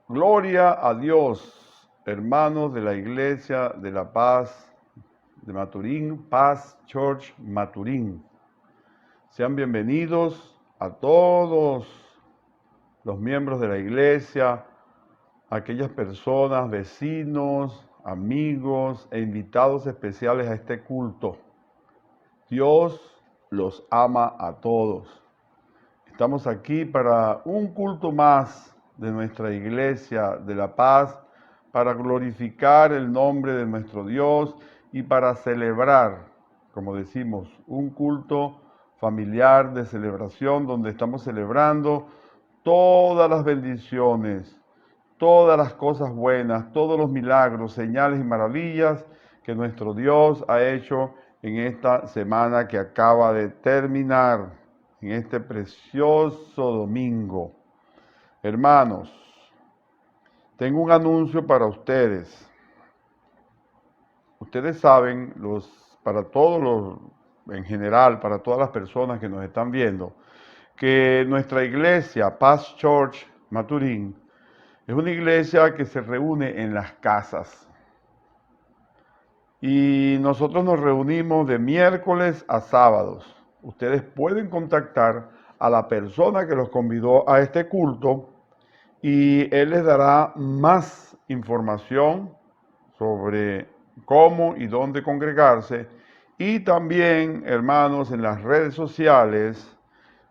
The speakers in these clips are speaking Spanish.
Gloria a Dios, hermanos de la Iglesia de la Paz de Maturín, Paz Church Maturín. Sean bienvenidos a todos los miembros de la iglesia, aquellas personas, vecinos, amigos e invitados especiales a este culto. Dios los ama a todos. Estamos aquí para un culto más de nuestra Iglesia de la Paz, para glorificar el nombre de nuestro Dios y para celebrar, como decimos, un culto familiar de celebración donde estamos celebrando todas las bendiciones, todas las cosas buenas, todos los milagros, señales y maravillas que nuestro Dios ha hecho en esta semana que acaba de terminar, en este precioso domingo. Hermanos, tengo un anuncio para ustedes. Ustedes saben, para todos en general, para todas las personas que nos están viendo, que nuestra iglesia, Paz Church Maturín, es una iglesia que se reúne en las casas. Y nosotros nos reunimos de miércoles a sábados. Ustedes pueden contactar a la persona que los convidó a este culto y él les dará más información sobre cómo y dónde congregarse. Y también, hermanos, en las redes sociales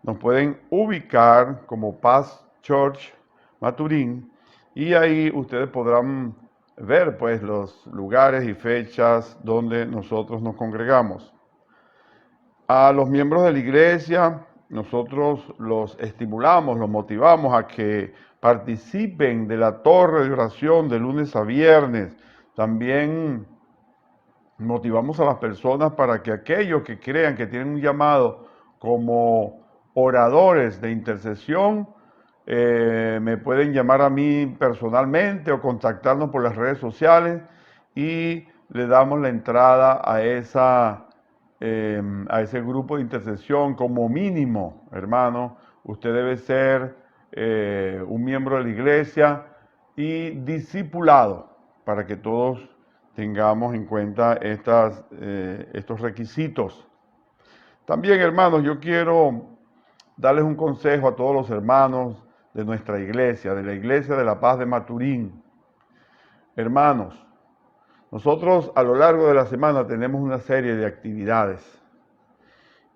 nos pueden ubicar como Paz Church Maturín y ahí ustedes podrán ver pues los lugares y fechas donde nosotros nos congregamos. A los miembros de la iglesia nosotros los estimulamos, los motivamos a que participen de la torre de oración de lunes a viernes. También motivamos a las personas para que aquellos que crean que tienen un llamado como oradores de intercesión, me pueden llamar a mí personalmente o contactarnos por las redes sociales y le damos la entrada a ese grupo de intercesión. Como mínimo, hermano, usted debe ser un miembro de la iglesia y discipulado para que todos tengamos en cuenta estos requisitos. También, hermanos, yo quiero darles un consejo a todos los hermanos de nuestra iglesia, de la Iglesia de la Paz de Maturín. Hermanos, nosotros a lo largo de la semana tenemos una serie de actividades.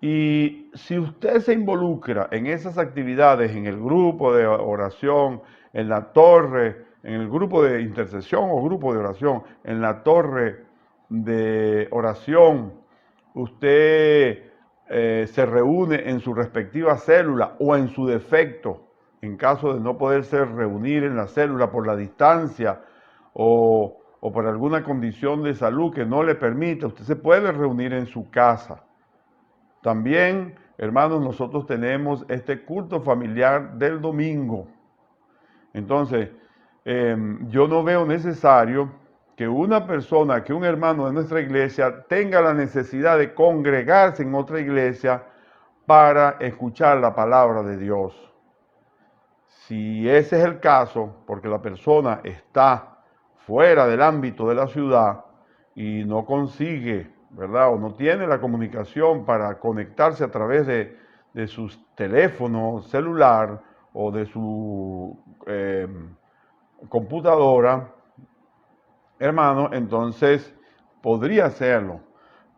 Y si usted se involucra en esas actividades, en el grupo de oración, en la torre, en el grupo de intercesión o grupo de oración, en la torre de oración, usted se reúne en su respectiva célula o en su defecto, en caso de no poderse reunir en la célula por la distancia o por alguna condición de salud que no le permita, usted se puede reunir en su casa. También, hermanos, nosotros tenemos este culto familiar del domingo. Entonces, yo no veo necesario que una persona, que un hermano de nuestra iglesia tenga la necesidad de congregarse en otra iglesia para escuchar la palabra de Dios. Si ese es el caso, porque la persona está fuera del ámbito de la ciudad y no consigue, ¿verdad? O no tiene la comunicación para conectarse a través de sus teléfonos celular o de su computadora, hermano, entonces podría hacerlo.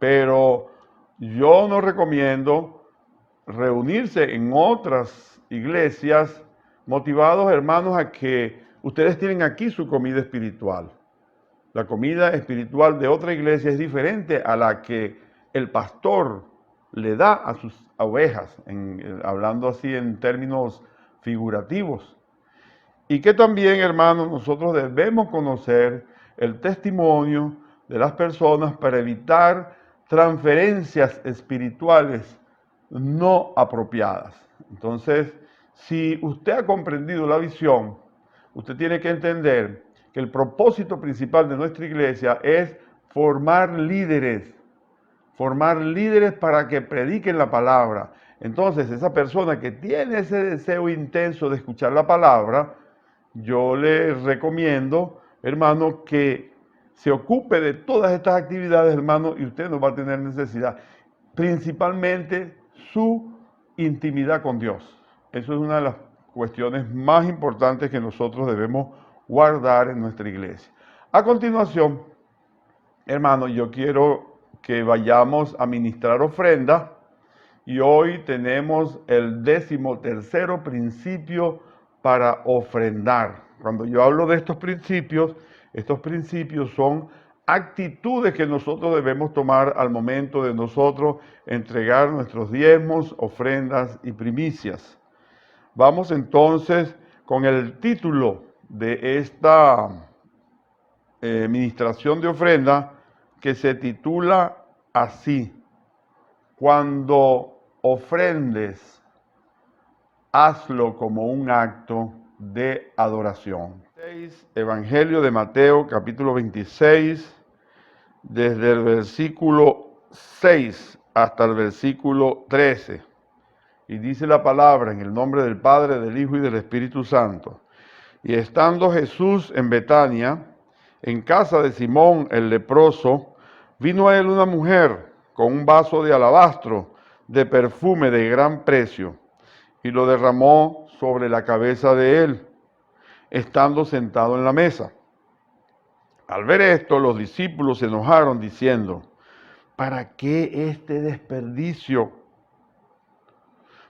Pero yo no recomiendo reunirse en otras iglesias motivados, hermanos, a que ustedes tienen aquí su comida espiritual. La comida espiritual de otra iglesia es diferente a la que el pastor le da a sus ovejas, hablando así en términos figurativos. Y que también, hermanos, nosotros debemos conocer el testimonio de las personas para evitar transferencias espirituales no apropiadas. Entonces, si usted ha comprendido la visión, usted tiene que entender que el propósito principal de nuestra iglesia es formar líderes para que prediquen la palabra. Entonces, esa persona que tiene ese deseo intenso de escuchar la palabra, yo le recomiendo, hermano, que se ocupe de todas estas actividades, hermano, y usted no va a tener necesidad. Principalmente su intimidad con Dios. Eso es una de las cuestiones más importantes que nosotros debemos guardar en nuestra iglesia. A continuación, hermano, yo quiero que vayamos a ministrar ofrenda y hoy tenemos el 13º principio para ofrendar. Cuando yo hablo de estos principios son actitudes que nosotros debemos tomar al momento de nosotros entregar nuestros diezmos, ofrendas y primicias. Vamos entonces con el título de esta ministración de ofrenda que se titula así: cuando ofrendes, hazlo como un acto de adoración. Evangelio de Mateo, capítulo 26, desde el versículo 6 hasta el versículo 13. Y dice la palabra en el nombre del Padre, del Hijo y del Espíritu Santo. Y estando Jesús en Betania, en casa de Simón el leproso, vino a él una mujer con un vaso de alabastro de perfume de gran precio, y lo derramó sobre la cabeza de él, estando sentado en la mesa. Al ver esto, los discípulos se enojaron, diciendo: ¿para qué este desperdicio?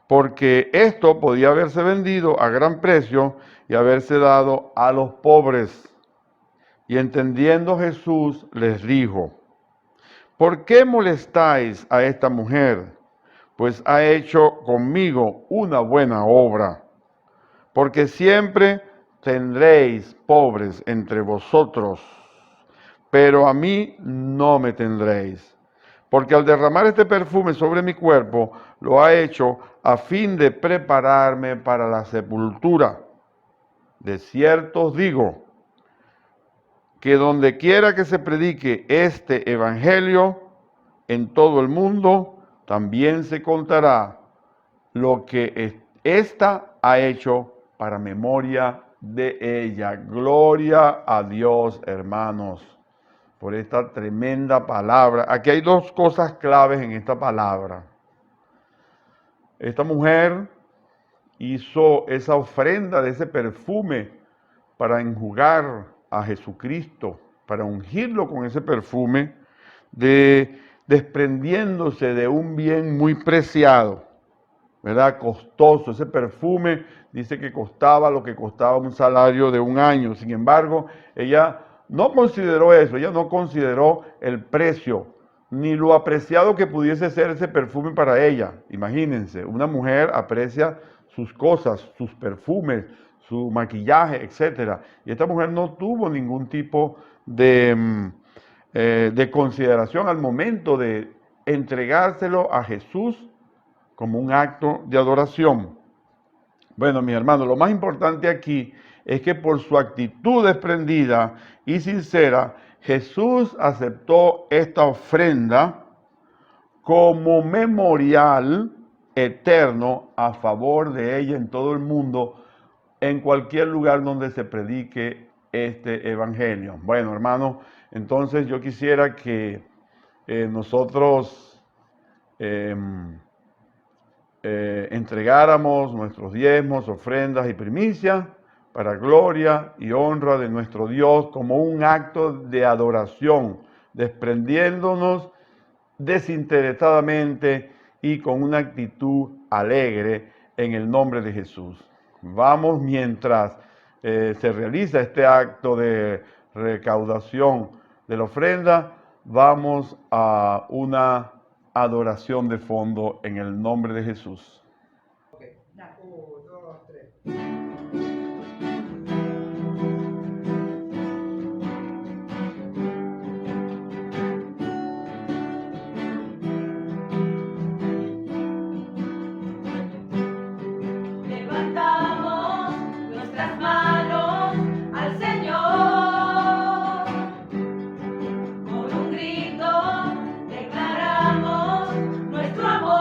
Porque esto podía haberse vendido a gran precio y haberse dado a los pobres. Y entendiendo Jesús les dijo: ¿por qué molestáis a esta mujer? Pues ha hecho conmigo una buena obra. Porque siempre tendréis pobres entre vosotros, pero a mí no me tendréis. Porque al derramar este perfume sobre mi cuerpo, lo ha hecho a fin de prepararme para la sepultura. De cierto os digo, que donde quiera que se predique este evangelio en todo el mundo, también se contará lo que ésta ha hecho para memoria de ella. Gloria a Dios, hermanos, por esta tremenda palabra. Aquí hay dos cosas claves en esta palabra. Esta mujer hizo esa ofrenda de ese perfume para enjugar a Jesucristo, para ungirlo con ese perfume, desprendiéndose de un bien muy preciado, ¿verdad? Costoso. Ese perfume dice que costaba lo que costaba un salario de un año. Sin embargo, ella no consideró eso, ella no consideró el precio, ni lo apreciado que pudiese ser ese perfume para ella. Imagínense, una mujer aprecia sus cosas, sus perfumes, su maquillaje, etc. Y esta mujer no tuvo ningún tipo de consideración al momento de entregárselo a Jesús como un acto de adoración. Bueno, mis hermanos, lo más importante aquí es que por su actitud desprendida y sincera, Jesús aceptó esta ofrenda como memorial eterno a favor de ella en todo el mundo, en cualquier lugar donde se predique este evangelio. Bueno, hermanos, entonces yo quisiera que nosotros entregáramos nuestros diezmos, ofrendas y primicias para gloria y honra de nuestro Dios como un acto de adoración, desprendiéndonos desinteresadamente y con una actitud alegre en el nombre de Jesús. Vamos, mientras se realiza este acto de recaudación de la ofrenda, vamos a una adoración de fondo en el nombre de Jesús. Okay. 1, 2, 3. Levantamos nuestras manos al Señor, con un grito declaramos nuestro amor.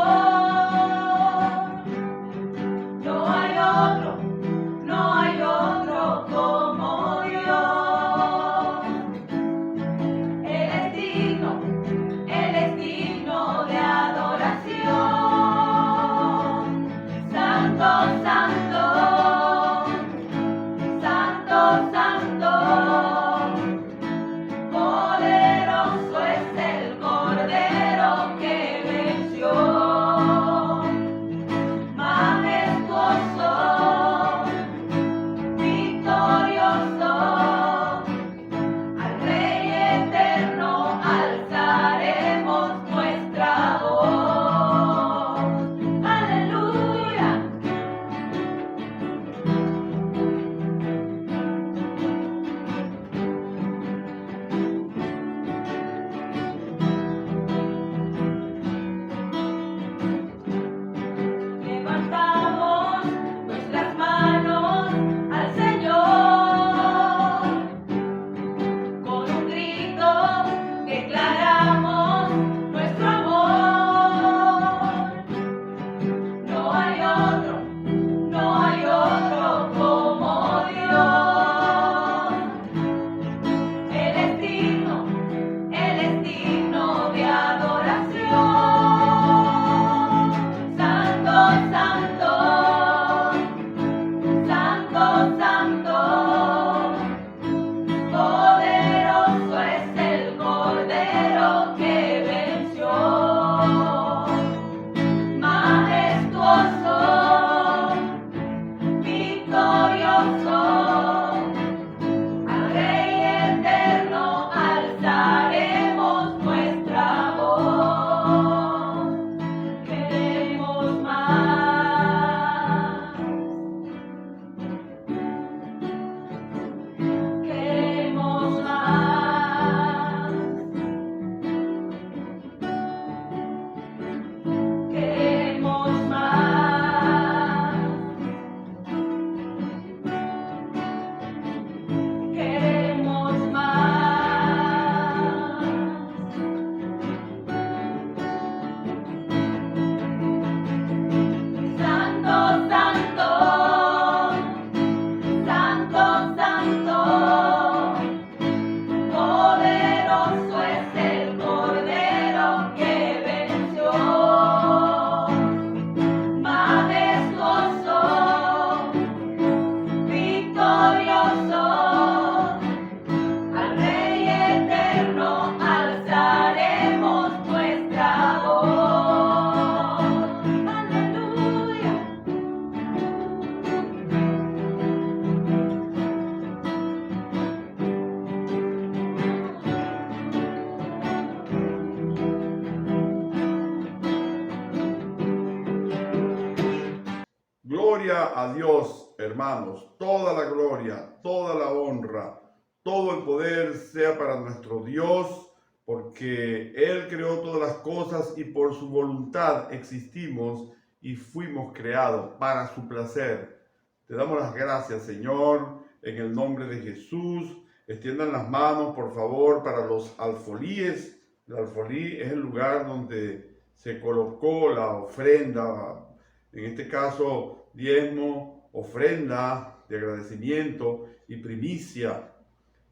Gloria a Dios, hermanos. Toda la gloria, toda la honra, todo el poder sea para nuestro Dios, porque Él creó todas las cosas y por su voluntad existimos y fuimos creados para su placer. Te damos las gracias, Señor, en el nombre de Jesús. Extiendan las manos, por favor, para los alfolíes. El alfolí es el lugar donde se colocó la ofrenda, en este caso, diezmo, ofrenda de agradecimiento y primicia.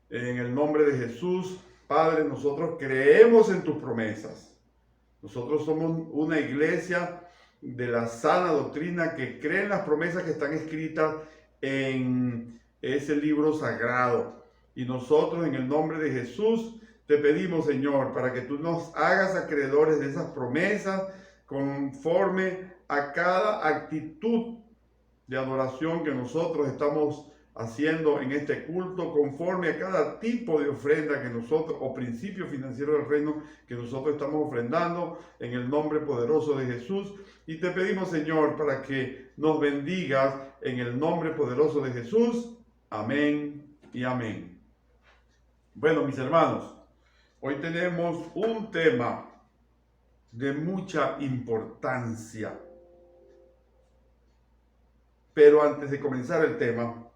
En el nombre de Jesús, Padre, nosotros creemos en tus promesas. Nosotros somos una iglesia de la sana doctrina que cree en las promesas que están escritas en ese libro sagrado. Y nosotros, en el nombre de Jesús, te pedimos, Señor, para que tú nos hagas acreedores de esas promesas conforme a cada actitud de adoración que nosotros estamos haciendo en este culto, conforme a cada tipo de ofrenda que nosotros, o principio financiero del reino que nosotros estamos ofrendando, en el nombre poderoso de Jesús. Y te pedimos, Señor, para que nos bendigas en el nombre poderoso de Jesús. Amén y amén. Bueno, mis hermanos, hoy tenemos un tema de mucha importancia. Pero antes de comenzar el tema,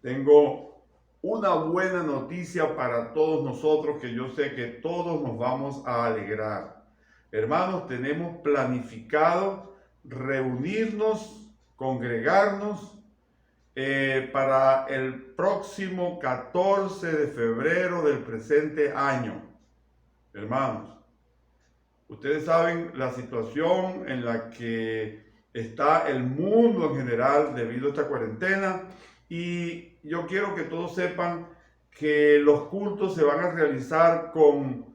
tengo una buena noticia para todos nosotros que yo sé que todos nos vamos a alegrar. Hermanos, tenemos planificado reunirnos, congregarnos para el próximo 14 de febrero del presente año. Hermanos, ustedes saben la situación en la que está el mundo en general debido a esta cuarentena, Y yo quiero que todos sepan que los cultos se van a realizar con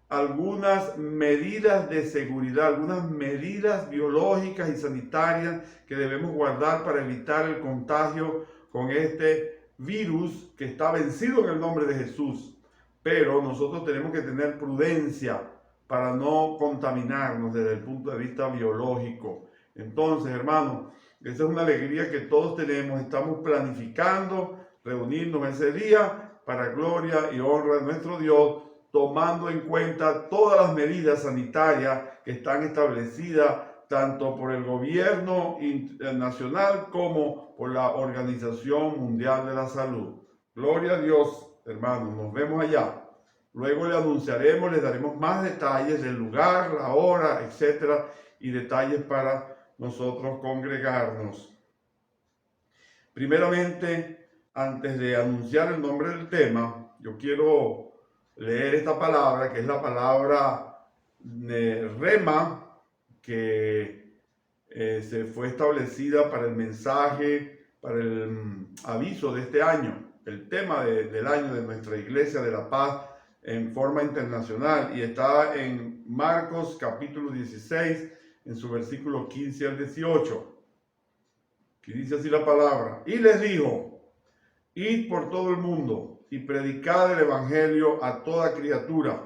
algunas medidas de seguridad, algunas medidas biológicas y sanitarias que debemos guardar para evitar el contagio con este virus que está vencido en el nombre de Jesús. Pero nosotros tenemos que tener prudencia para no contaminarnos desde el punto de vista biológico. Entonces, hermanos, esa es una alegría que todos tenemos. Estamos planificando reunirnos ese día para gloria y honra de nuestro Dios, tomando en cuenta todas las medidas sanitarias que están establecidas tanto por el gobierno nacional como por la Organización Mundial de la Salud. Gloria a Dios, hermanos, nos vemos allá. Luego le anunciaremos, les daremos más detalles del lugar, la hora, etcétera, y detalles para nosotros congregarnos. Primeramente, antes de anunciar el nombre del tema, yo quiero leer esta palabra, que es la palabra rema, que se fue establecida para el mensaje, para el aviso de este año, el tema del año de nuestra Iglesia de la Paz en forma internacional, y está en Marcos capítulo 16, en su versículo 15 al 18, que dice así la palabra: y les dijo, id por todo el mundo y predicad el evangelio a toda criatura.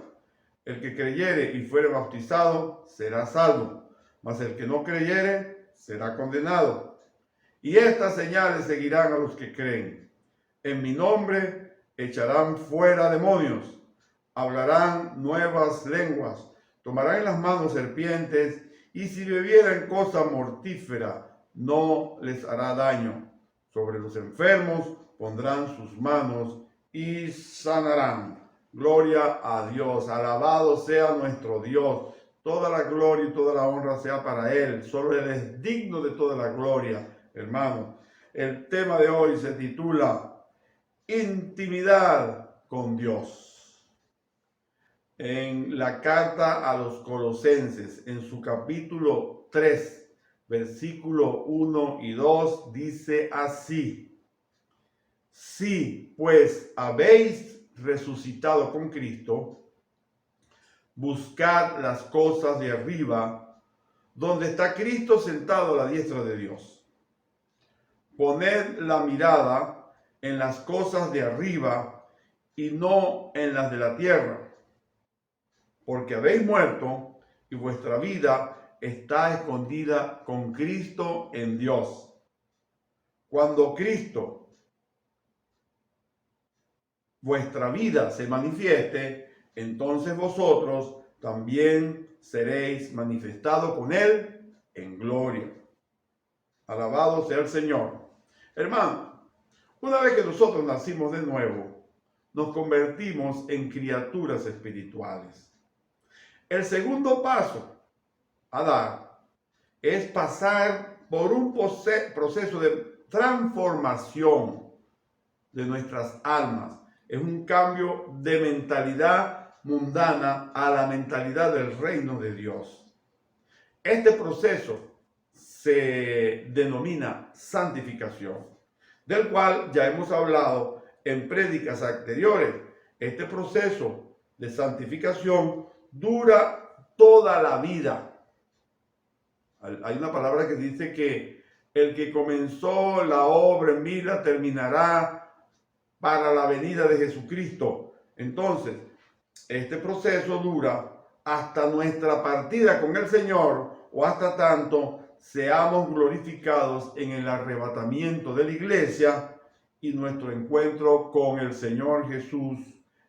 El que creyere y fuere bautizado será salvo, mas el que no creyere será condenado. Y estas señales seguirán a los que creen. En mi nombre echarán fuera demonios, hablarán nuevas lenguas, tomarán en las manos serpientes, y si bebieren cosa mortífera, no les hará daño. Sobre los enfermos pondrán sus manos y sanarán. Gloria a Dios, alabado sea nuestro Dios. Toda la gloria y toda la honra sea para Él. Solo Él es digno de toda la gloria, hermano. El tema de hoy se titula Intimidad con Dios. En la carta a los Colosenses, en su capítulo 3, versículo 1 y 2, dice así: si pues habéis resucitado con Cristo, buscad las cosas de arriba, donde está Cristo sentado a la diestra de Dios. Poned la mirada en las cosas de arriba y no en las de la tierra, porque habéis muerto y vuestra vida está escondida con Cristo en Dios. Cuando Cristo, vuestra vida, se manifieste, entonces vosotros también seréis manifestados con Él en gloria. Alabado sea el Señor. Hermano, una vez que nosotros nacimos de nuevo, nos convertimos en criaturas espirituales. El segundo paso a dar es pasar por un proceso de transformación de nuestras almas. Es un cambio de mentalidad mundana a la mentalidad del reino de Dios. Este proceso se denomina santificación, del cual ya hemos hablado en prédicas anteriores. Este proceso de santificación dura toda la vida. Hay una palabra que dice que el que comenzó la obra en mí la terminará para la venida de Jesucristo. Entonces, este proceso dura hasta nuestra partida con el Señor, o hasta tanto seamos glorificados en el arrebatamiento de la iglesia y nuestro encuentro con el Señor Jesús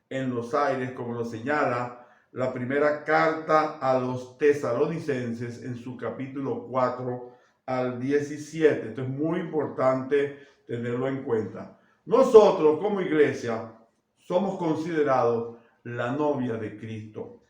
en los aires, como lo señala la primera carta a los tesalonicenses en su capítulo 4 al 17. Esto es muy importante tenerlo en cuenta. Nosotros como iglesia somos considerados la novia de Cristo.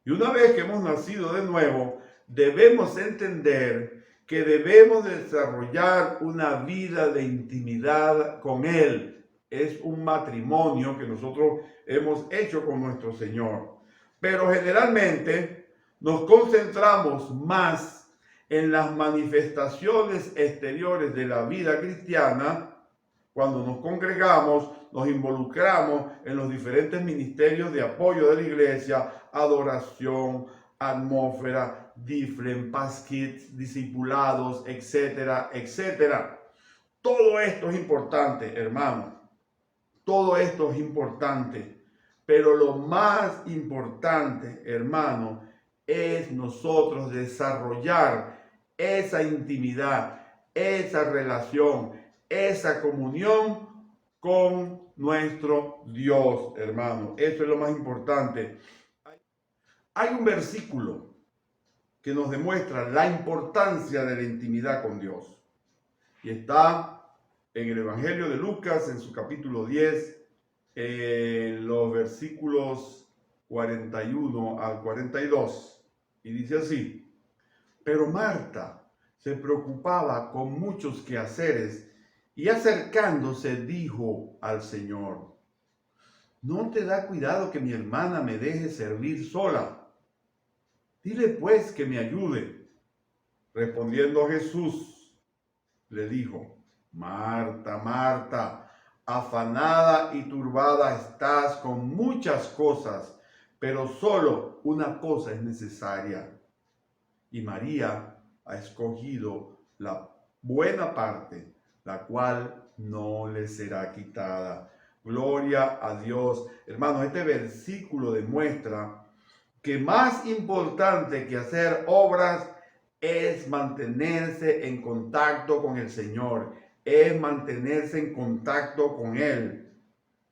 Y una vez que hemos nacido de nuevo, debemos entender que debemos desarrollar una vida de intimidad con Él. Es un matrimonio que nosotros hemos hecho con nuestro Señor. Pero generalmente nos concentramos más en las manifestaciones exteriores de la vida cristiana Cuando nos congregamos, nos involucramos en los diferentes ministerios de apoyo de la iglesia, adoración, atmósfera, different, pass kits, discipulados, etcétera, etcétera. Todo esto es importante, hermano. Todo esto es importante. Pero lo más importante, hermano, es nosotros desarrollar esa intimidad, esa relación, esa comunión con nuestro Dios, hermano. Eso es lo más importante. Hay un versículo que nos demuestra la importancia de la intimidad con Dios. Y está en el Evangelio de Lucas, en su capítulo 10, en los versículos 41 al 42. Y dice así: pero Marta se preocupaba con muchos quehaceres y acercándose dijo al Señor: ¿no te da cuidado que mi hermana me deje servir sola? Dile pues que me ayude. Respondiendo Jesús, le dijo: Marta, Marta, afanada y turbada estás con muchas cosas, pero solo una cosa es necesaria. Y María ha escogido la buena parte, la cual no le será quitada. Gloria a Dios. Hermanos, este versículo demuestra que más importante que hacer obras es mantenerse en contacto con el Señor, es mantenerse en contacto con Él.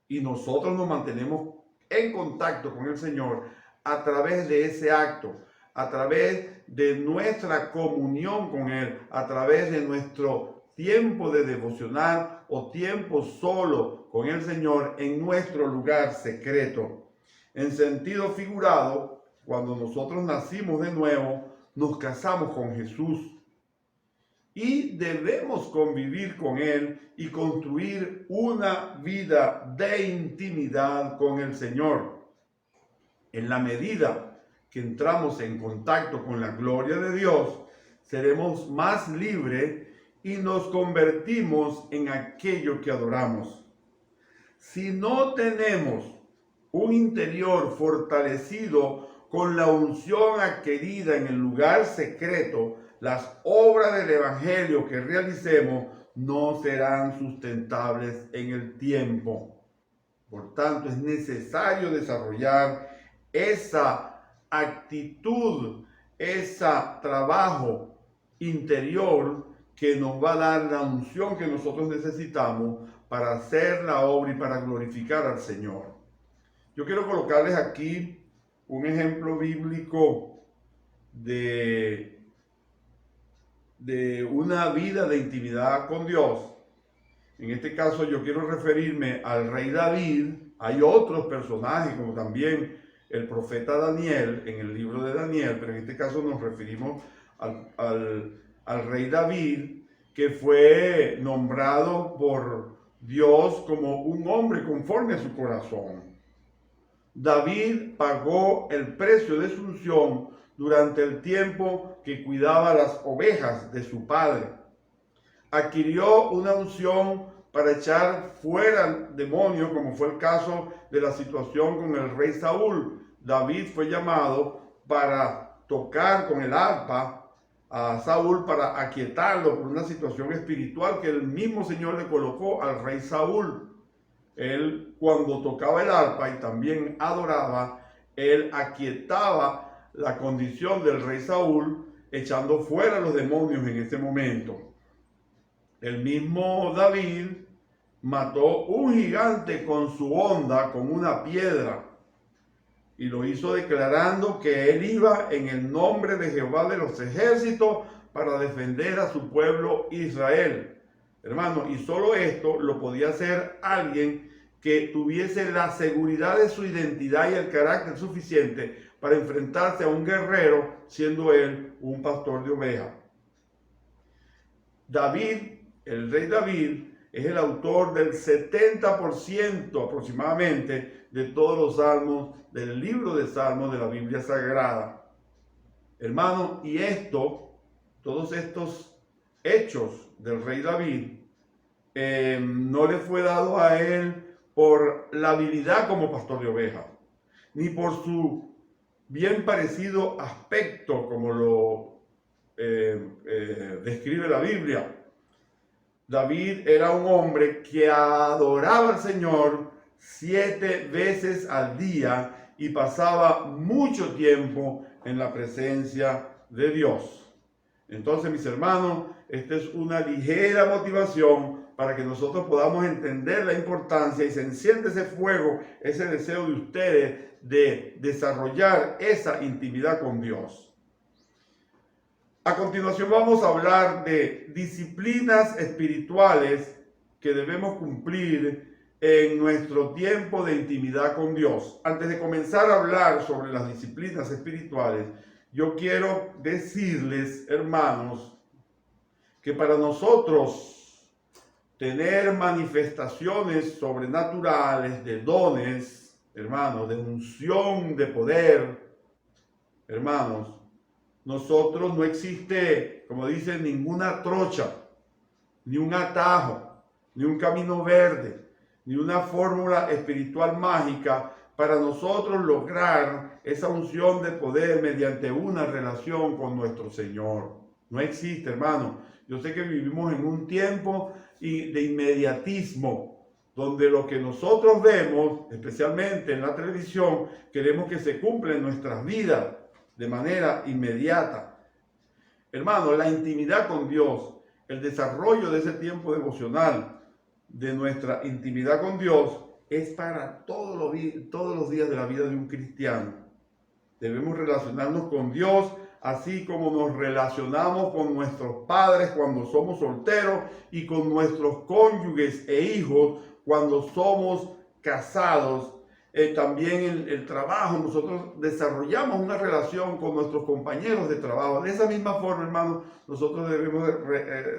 Y nosotros nos mantenemos en contacto con el Señor a través de ese acto, a través de nuestra comunión con Él, a través de nuestro tiempo de devocional o tiempo solo con el Señor en nuestro lugar secreto. En sentido figurado, cuando nosotros nacimos de nuevo, nos casamos con Jesús y debemos convivir con Él y construir una vida de intimidad con el Señor. En la medida que entramos en contacto con la gloria de Dios, seremos más libres y nos convertimos en aquello que adoramos. Si no tenemos un interior fortalecido con la unción adquirida en el lugar secreto, las obras del Evangelio que realicemos no serán sustentables en el tiempo. Por tanto, es necesario desarrollar esa actitud, ese trabajo interior que nos va a dar la unción que nosotros necesitamos para hacer la obra y para glorificar al Señor. Yo quiero colocarles aquí un ejemplo bíblico de una vida de intimidad con Dios. En este caso yo quiero referirme al rey David. Hay otros personajes como también el profeta Daniel en el libro de Daniel, pero en este caso nos referimos al rey David, que fue nombrado por Dios como un hombre conforme a su corazón. David pagó el precio de su unción durante el tiempo que cuidaba las ovejas de su padre. Adquirió una unción para echar fuera demonios, como fue el caso de la situación con el rey Saúl. David fue llamado para tocar con el arpa a Saúl para aquietarlo por una situación espiritual que el mismo Señor le colocó al rey Saúl. Él, cuando tocaba el arpa y también adoraba, él aquietaba la condición del rey Saúl, echando fuera los demonios en ese momento. El mismo David mató un gigante con su honda, con una piedra, y lo hizo declarando que él iba en el nombre de Jehová de los ejércitos para defender a su pueblo Israel. Hermano, y solo esto lo podía hacer alguien que tuviese la seguridad de su identidad y el carácter suficiente para enfrentarse a un guerrero, siendo él un pastor de ovejas. David, el rey David, es el autor del 70% aproximadamente de todos los salmos del libro de Salmos de la Biblia Sagrada. Hermano, y todos estos hechos del rey David, no le fue dado a él por la habilidad como pastor de ovejas, ni por su bien parecido aspecto como lo describe la Biblia. David era un hombre que adoraba al Señor 7 veces al día y pasaba mucho tiempo en la presencia de Dios. Entonces, mis hermanos, esta es una ligera motivación para que nosotros podamos entender la importancia y se enciende ese fuego, ese deseo de ustedes de desarrollar esa intimidad con Dios. A continuación vamos a hablar de disciplinas espirituales que debemos cumplir en nuestro tiempo de intimidad con Dios. Antes de comenzar a hablar sobre las disciplinas espirituales, yo quiero decirles, hermanos, que para nosotros tener manifestaciones sobrenaturales de dones, hermanos, de unción, de poder, hermanos, nosotros no existe, como dicen, ninguna trocha, ni un atajo, ni un camino verde, ni una fórmula espiritual mágica para nosotros lograr esa unción de poder mediante una relación con nuestro Señor. No existe, hermano. Yo sé que vivimos en un tiempo de inmediatismo, donde lo que nosotros vemos, especialmente en la televisión, queremos que se cumpla en nuestras vidas de manera inmediata. Hermano, la intimidad con Dios, el desarrollo de ese tiempo devocional, de nuestra intimidad con Dios, es para todos los días de la vida de un cristiano. Debemos relacionarnos con Dios así como nos relacionamos con nuestros padres cuando somos solteros y con nuestros cónyuges e hijos cuando somos casados. También en el trabajo nosotros desarrollamos una relación con nuestros compañeros de trabajo. De esa misma forma, hermanos, nosotros debemos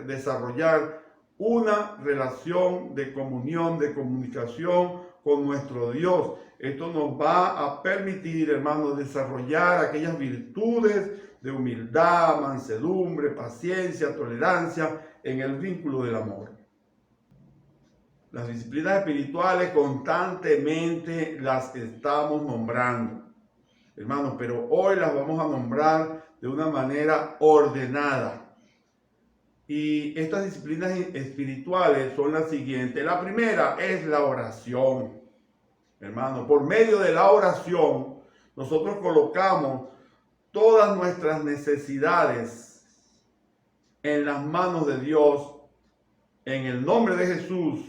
desarrollar una relación de comunión, de comunicación con nuestro Dios. Esto nos va a permitir, hermanos, desarrollar aquellas virtudes de humildad, mansedumbre, paciencia, tolerancia en el vínculo del amor. Las disciplinas espirituales constantemente las estamos nombrando, hermanos, pero hoy las vamos a nombrar de una manera ordenada. Y estas disciplinas espirituales son las siguientes. La primera es la oración. Hermano, por medio de la oración, nosotros colocamos todas nuestras necesidades en las manos de Dios, en el nombre de Jesús,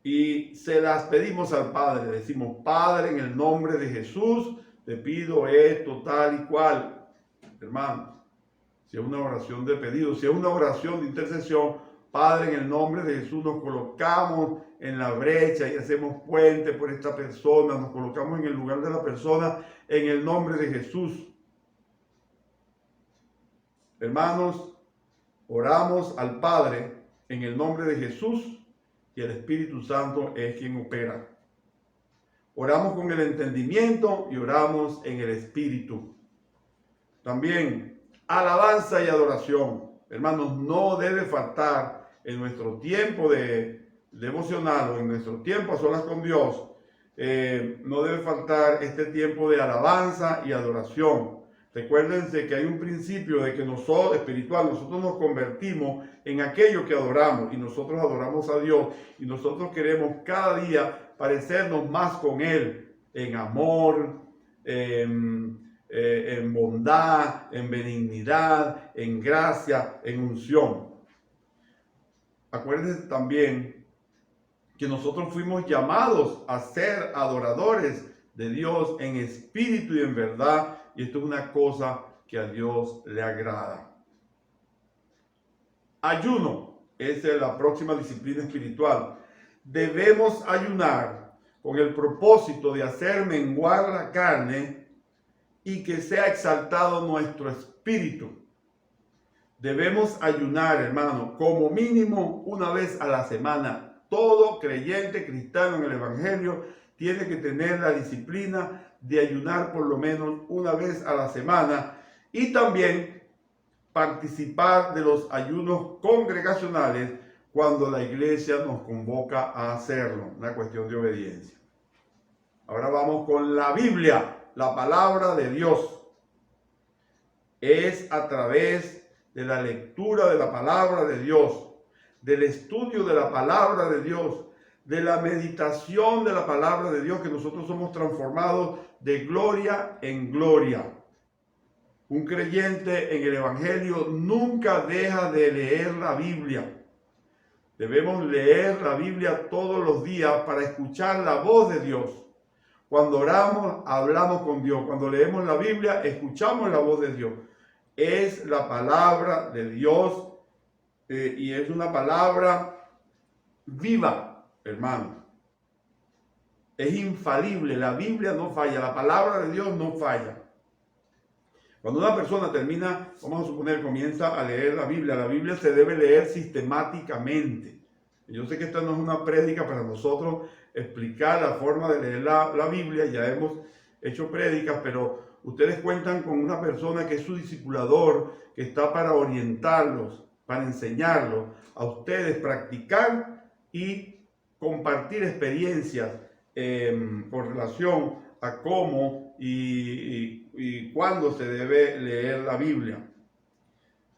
y se las pedimos al Padre. Decimos: Padre, en el nombre de Jesús, te pido esto, tal y cual. Hermano, si es una oración de pedido, si es una oración de intercesión, Padre, en el nombre de Jesús nos colocamos en la brecha y hacemos puente por esta persona, nos colocamos en el lugar de la persona, en el nombre de Jesús. Hermanos, oramos al Padre en el nombre de Jesús y el Espíritu Santo es quien opera. Oramos con el entendimiento y oramos en el Espíritu. También alabanza y adoración. Hermanos, no debe faltar en nuestro tiempo de devocional o en nuestro tiempo a solas con Dios. No debe faltar este tiempo de alabanza y adoración. Recuérdense que hay un principio de que nosotros nos convertimos en aquello que adoramos, y nosotros adoramos a Dios, y nosotros queremos cada día parecernos más con Él en amor, en bondad, en benignidad, en gracia, en unción. Acuérdense también que nosotros fuimos llamados a ser adoradores de Dios en espíritu y en verdad, y esto es una cosa que a Dios le agrada. Ayuno, esa es la próxima disciplina espiritual. Debemos ayunar con el propósito de hacer menguar la carne y que sea exaltado nuestro espíritu. Debemos ayunar, hermano, como mínimo una vez a la semana. Todo creyente cristiano en el Evangelio tiene que tener la disciplina de ayunar por lo menos una vez a la semana, y también participar de los ayunos congregacionales cuando la iglesia nos convoca a hacerlo, una cuestión de obediencia. Ahora vamos con la Biblia, la palabra de Dios. Es a través de la lectura de la palabra de Dios, del estudio de la palabra de Dios, de la meditación de la palabra de Dios, que nosotros somos transformados de gloria en gloria. Un creyente en el Evangelio nunca deja de leer la Biblia. Debemos leer la Biblia todos los días para escuchar la voz de Dios. Cuando oramos, hablamos con Dios. Cuando leemos la Biblia, escuchamos la voz de Dios. Es la palabra de Dios y es una palabra viva, hermano. Es infalible. La Biblia no falla. La palabra de Dios no falla. Cuando una persona termina, vamos a suponer, comienza a leer la Biblia se debe leer sistemáticamente. Yo sé que esta no es una prédica para nosotros explicar la forma de leer la Biblia, ya hemos hecho prédicas, pero ustedes cuentan con una persona que es su discipulador, que está para orientarlos, para enseñarlos a ustedes, practicar y compartir experiencias con relación a cómo y cuándo se debe leer la Biblia.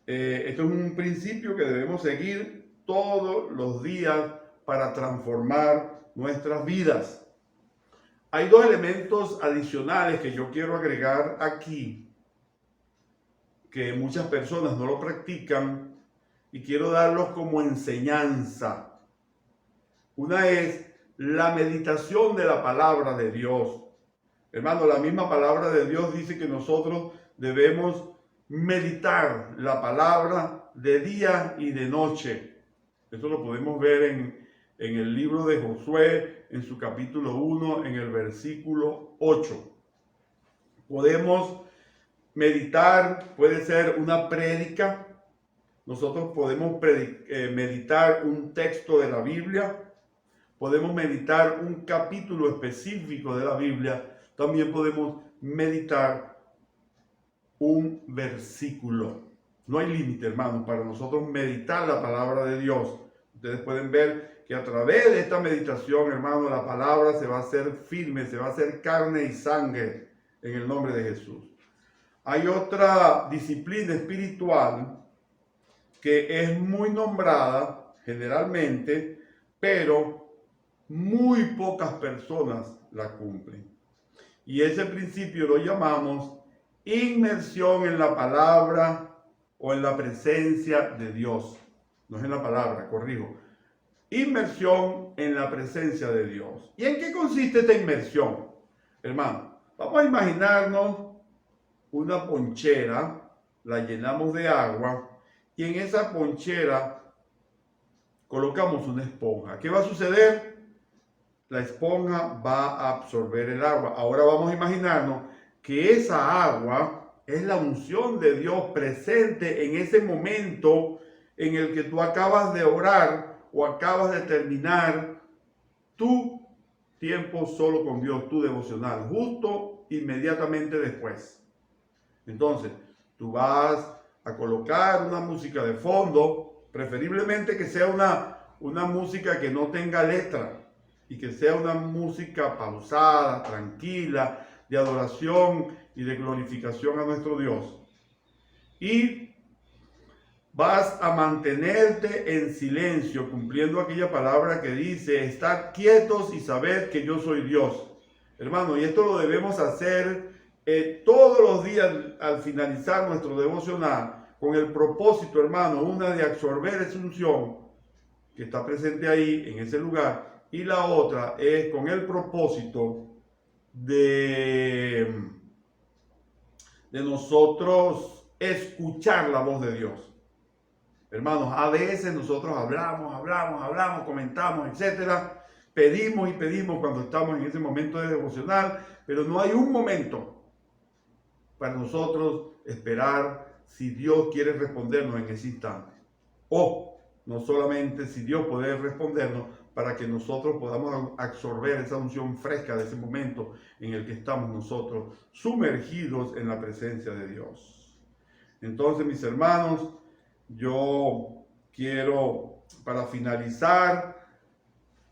Esto es un principio que debemos seguir todos los días para transformar nuestras vidas. Hay dos elementos adicionales que yo quiero agregar aquí, que muchas personas no lo practican y quiero darlos como enseñanza. Una es la meditación de la palabra de Dios. Hermano, la misma palabra de Dios dice que nosotros debemos meditar la palabra de día y de noche. Esto lo podemos ver en el libro de Josué, en su capítulo 1, en el versículo 8. Podemos meditar, puede ser una prédica. Nosotros podemos meditar un texto de la Biblia. Podemos meditar un capítulo específico de la Biblia. También podemos meditar un versículo. No hay límite, hermanos, para nosotros meditar la palabra de Dios. Ustedes pueden ver que a través de esta meditación, hermano, la palabra se va a hacer firme, se va a hacer carne y sangre en el nombre de Jesús. Hay otra disciplina espiritual que es muy nombrada generalmente, pero muy pocas personas la cumplen. Y ese principio lo llamamos inmersión en la palabra o en la presencia de Dios. No es en la palabra, corrijo. Inmersión en la presencia de Dios. ¿Y en qué consiste esta inmersión? Hermano, vamos a imaginarnos una ponchera, la llenamos de agua y en esa ponchera colocamos una esponja. ¿Qué va a suceder? La esponja va a absorber el agua. Ahora vamos a imaginarnos que esa agua es la unción de Dios presente en ese momento en el que tú acabas de orar o acabas de terminar tu tiempo solo con Dios, tu devocional, justo inmediatamente después. Entonces, tú vas a colocar una música de fondo, preferiblemente que sea una música que no tenga letra y que sea una música pausada, tranquila, de adoración y de glorificación a nuestro Dios. Y vas a mantenerte en silencio, cumpliendo aquella palabra que dice, estad quietos y sabed que yo soy Dios. Hermano, y esto lo debemos hacer todos los días al finalizar nuestro devocional, con el propósito, hermano, una de absorber esa unción que está presente ahí, en ese lugar, y la otra es con el propósito de nosotros escuchar la voz de Dios. Hermanos, a veces nosotros hablamos, comentamos, etcétera, pedimos y pedimos cuando estamos en ese momento de devocional, pero no hay un momento para nosotros esperar si Dios quiere respondernos en ese instante. O no solamente si Dios puede respondernos, para que nosotros podamos absorber esa unción fresca de ese momento en el que estamos nosotros sumergidos en la presencia de Dios. Entonces, mis hermanos, yo quiero, para finalizar,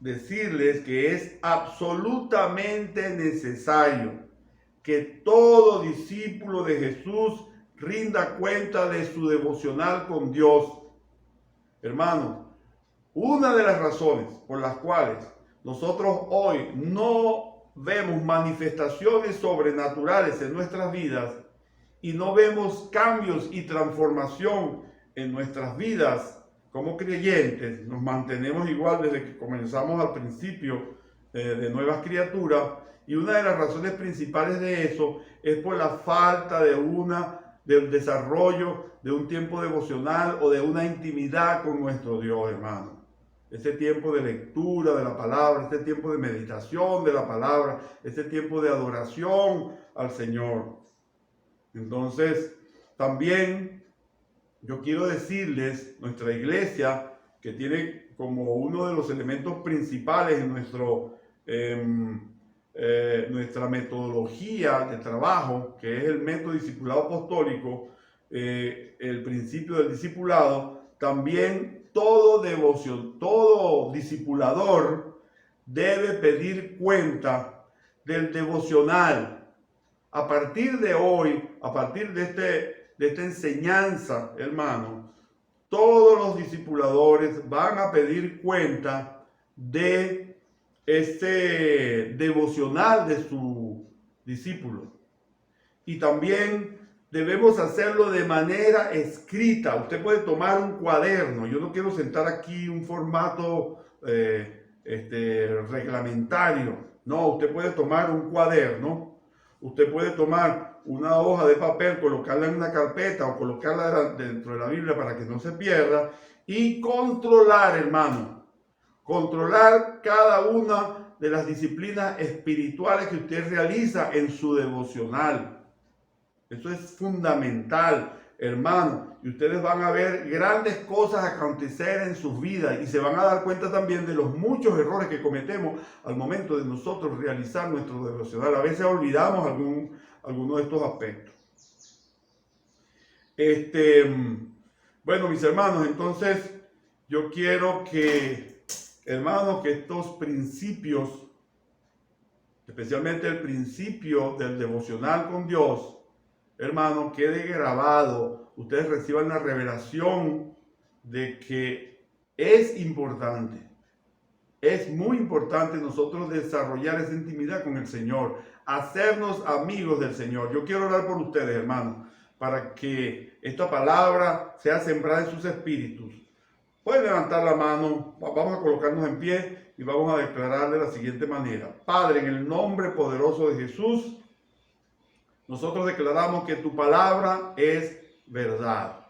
decirles que es absolutamente necesario que todo discípulo de Jesús rinda cuenta de su devocional con Dios. Hermanos, una de las razones por las cuales nosotros hoy no vemos manifestaciones sobrenaturales en nuestras vidas y no vemos cambios y transformación en nuestras vidas como creyentes, nos mantenemos igual desde que comenzamos al principio de nuevas criaturas, y una de las razones principales de eso es por la falta del desarrollo de un tiempo devocional o de una intimidad con nuestro Dios, hermano. Ese tiempo de lectura de la palabra, ese tiempo de meditación de la palabra, ese tiempo de adoración al Señor. Entonces, también yo quiero decirles, nuestra iglesia, que tiene como uno de los elementos principales en nuestra metodología de trabajo, que es el método discipulado apostólico, el principio del discipulado, también todo discipulador debe pedir cuenta del devocional. A partir de hoy, a partir de esta enseñanza, hermano, todos los discipuladores van a pedir cuenta de este devocional de su discípulo. Y también debemos hacerlo de manera escrita. Usted puede tomar un cuaderno. Yo no quiero sentar aquí un formato reglamentario. No, usted puede tomar un cuaderno. Usted puede tomar una hoja de papel, colocarla en una carpeta o colocarla dentro de la Biblia para que no se pierda y controlar, hermano, controlar cada una de las disciplinas espirituales que usted realiza en su devocional. Eso es fundamental, hermano, y ustedes van a ver grandes cosas acontecer en sus vidas y se van a dar cuenta también de los muchos errores que cometemos al momento de nosotros realizar nuestro devocional. A veces olvidamos algunos de estos aspectos. Bueno, mis hermanos, entonces yo quiero que, hermanos, que estos principios, especialmente el principio del devocional con Dios, hermano, quede grabado. Ustedes reciban la revelación de que es importante, es muy importante nosotros desarrollar esa intimidad con el Señor, hacernos amigos del Señor. Yo quiero orar por ustedes, hermanos, para que esta palabra sea sembrada en sus espíritus. Pueden levantar la mano, vamos a colocarnos en pie y vamos a declarar de la siguiente manera. Padre, en el nombre poderoso de Jesús, nosotros declaramos que tu palabra es verdad.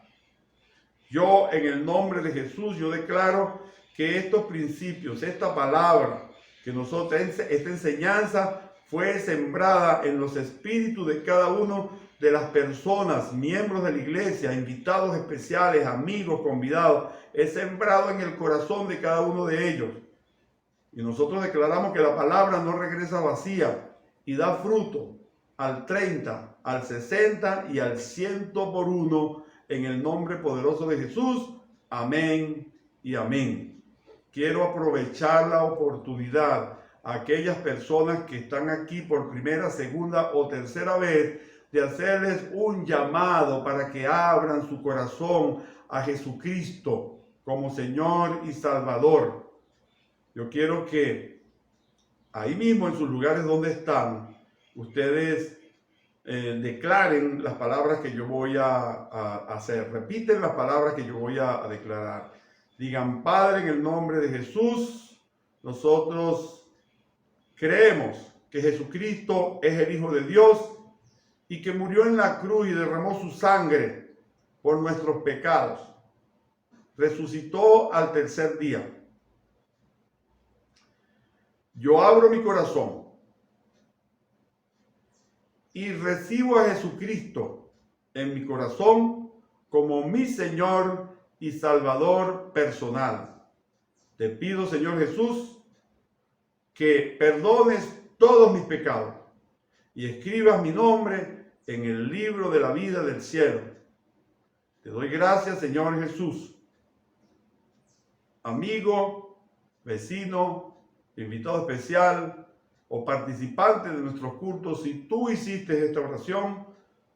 Yo, en el nombre de Jesús, yo declaro que estos principios, esta palabra, que nosotros, esta enseñanza fue sembrada en los espíritus de cada uno de las personas, miembros de la iglesia, invitados especiales, amigos, convidados, es sembrado en el corazón de cada uno de ellos. Y nosotros declaramos que la palabra no regresa vacía y da fruto al 30, al 60 y al 100 por uno, en el nombre poderoso de Jesús. Amén y amén. Quiero aprovechar la oportunidad a aquellas personas que están aquí por primera, segunda o tercera vez, de hacerles un llamado para que abran su corazón a Jesucristo como Señor y Salvador. Yo quiero que ahí mismo en sus lugares donde están, ustedes declaren las palabras que yo voy a hacer. Repiten las palabras que yo voy a declarar. Digan: Padre, en el nombre de Jesús, nosotros creemos que Jesucristo es el Hijo de Dios y que murió en la cruz y derramó su sangre por nuestros pecados. Resucitó al tercer día. Yo abro mi corazón y recibo a Jesucristo en mi corazón como mi Señor y Salvador personal. Te pido, Señor Jesús, que perdones todos mis pecados y escribas mi nombre en el libro de la vida del cielo. Te doy gracias, Señor Jesús, amigo, vecino, invitado especial o participante de nuestros cultos, si tú hiciste esta oración,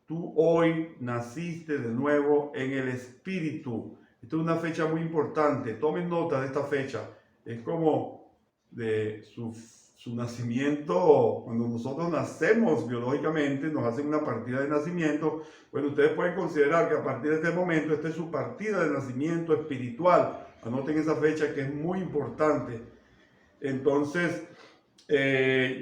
tú hoy naciste de nuevo en el Espíritu. Esta es una fecha muy importante. Tomen nota de esta fecha. Es como de su nacimiento. Cuando nosotros nacemos biológicamente, nos hacen una partida de nacimiento. Bueno, ustedes pueden considerar que a partir de este momento, esta es su partida de nacimiento espiritual. Anoten esa fecha que es muy importante. Entonces,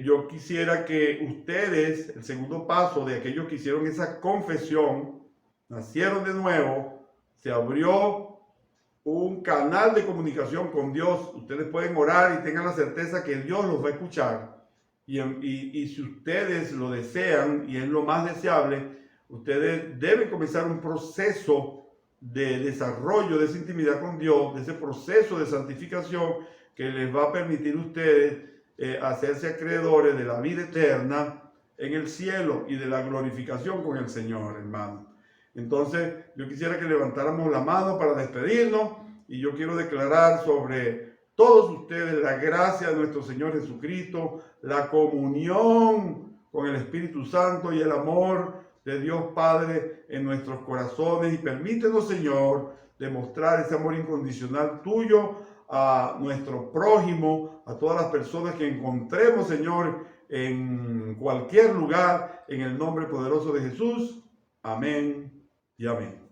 yo quisiera que ustedes, el segundo paso de aquellos que hicieron esa confesión, nacieron de nuevo, se abrió un canal de comunicación con Dios. Ustedes pueden orar y tengan la certeza que Dios los va a escuchar. Y si ustedes lo desean, y es lo más deseable, ustedes deben comenzar un proceso de desarrollo de esa intimidad con Dios, de ese proceso de santificación que les va a permitir a ustedes hacerse acreedores de la vida eterna en el cielo y de la glorificación con el Señor, hermano. Entonces, yo quisiera que levantáramos la mano para despedirnos, y yo quiero declarar sobre todos ustedes la gracia de nuestro Señor Jesucristo, la comunión con el Espíritu Santo y el amor de Dios Padre en nuestros corazones. Y permítenos, Señor, demostrar ese amor incondicional tuyo a nuestro prójimo, a todas las personas que encontremos, Señor, en cualquier lugar, en el nombre poderoso de Jesús. Amén y amén.